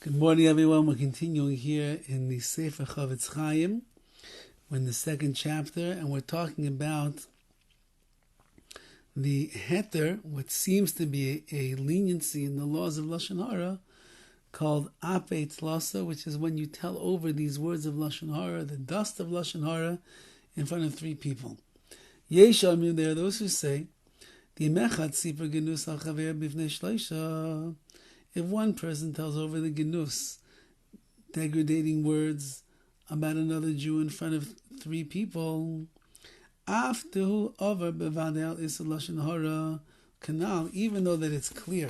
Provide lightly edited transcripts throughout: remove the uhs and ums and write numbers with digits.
Good morning, everyone. We're continuing here in the Sefer CHOFETZ. We're in the second chapter, and we're talking about the heter, what seems to be a leniency in the laws of Lashon HaRa, called apeit lasa, which is when you tell over these words of Lashon HaRa, the dust of Lashon HaRa, in front of three people. Yeshamim, there are those who say, the mechad sipur genus al chaver bifnei shleisha. If one person tells over the genus, degrading words about another Jew in front of three people, after over bevadel is Lashon HaRa canal, even though that it's clear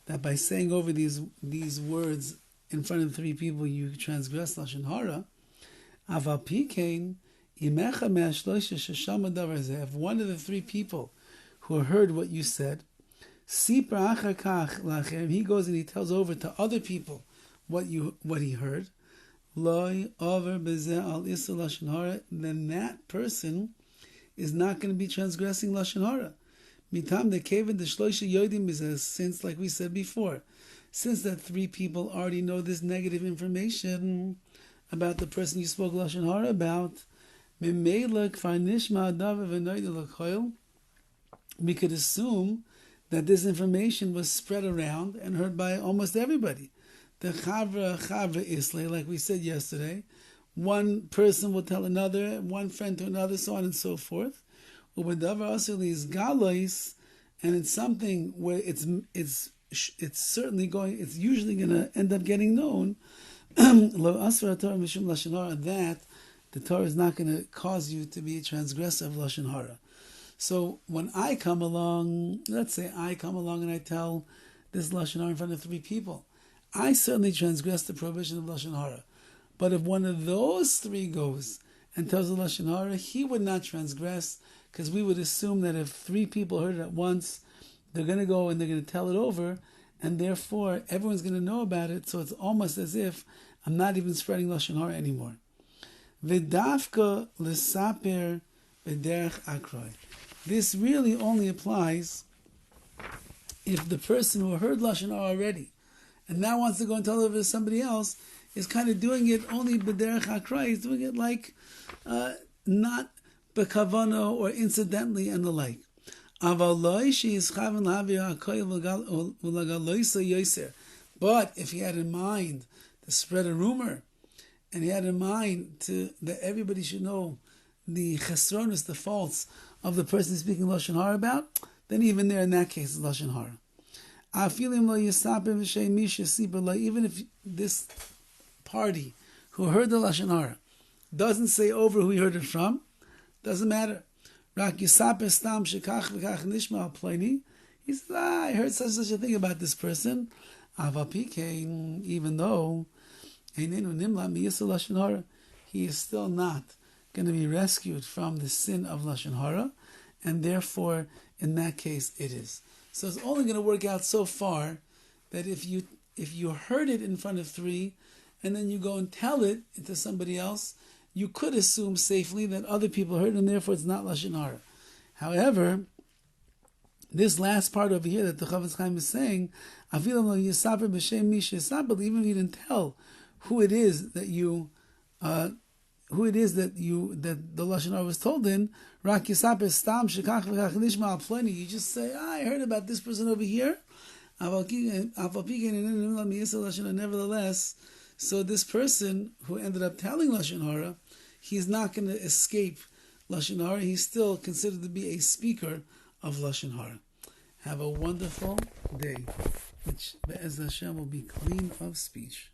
that by saying over these words in front of three people you transgress Lashon HaRa, aval pikein imecha me'ashloisha sheshama davar zeh. If one of the three people who heard what you said, he goes and he tells over to other people what he heard, then that person is not going to be transgressing Lashon HaRa. Since, like we said before, since that three people already know this negative information about the person you spoke Lashon HaRa about, we could assume that this information was spread around and heard by almost everybody. The chavra islay, like we said yesterday, one person will tell another, one friend to another, so on and so forth. Ubedavar asili is galois, and it's something where it's certainly going, it's usually going to end up getting known. That the Torah is not going to cause you to be a transgressor of Lashon HaRa. So when I come along, let's say I come along and I tell this Lashon HaRa in front of three people, I certainly transgress the prohibition of Lashon HaRa. But if one of those three goes and tells the Lashon HaRa, he would not transgress, because we would assume that if three people heard it at once, they're going to go and they're going to tell it over, and therefore everyone's going to know about it, so it's almost as if I'm not even spreading Lashon HaRa anymore. V'dafka l'saper b'derech akroi. This really only applies if the person who heard Lashon HaRa already and now wants to go and tell it to somebody else is kind of doing it only b'derech hakra. He's doing it like not b'kavano or incidentally and the like. But if he had in mind to spread a rumor, and he had in mind that everybody should know the chesronis, the faults of the person speaking Lashon HaRa about, then even there in that case is Lashon HaRa. Even if this party who heard the Lashon HaRa doesn't say over who he heard it from, doesn't matter. He says, I heard such a thing about this person, even though he is still not going to be rescued from the sin of Lashon HaRa, and therefore, in that case, it is. So it's only going to work out so far that if you heard it in front of three, and then you go and tell it to somebody else, you could assume safely that other people heard it, and therefore it's not Lashon HaRa. However, this last part over here that the CHOFETZ is saying, even if you didn't tell who it is that the Lashon HaRa was told in, you just say, I heard about this person over here. Nevertheless, so this person who ended up telling Lashon HaRa, he's not going to escape Lashon HaRa. He's still considered to be a speaker of Lashon HaRa. Have a wonderful day, which Be'ez Hashem will be clean of speech.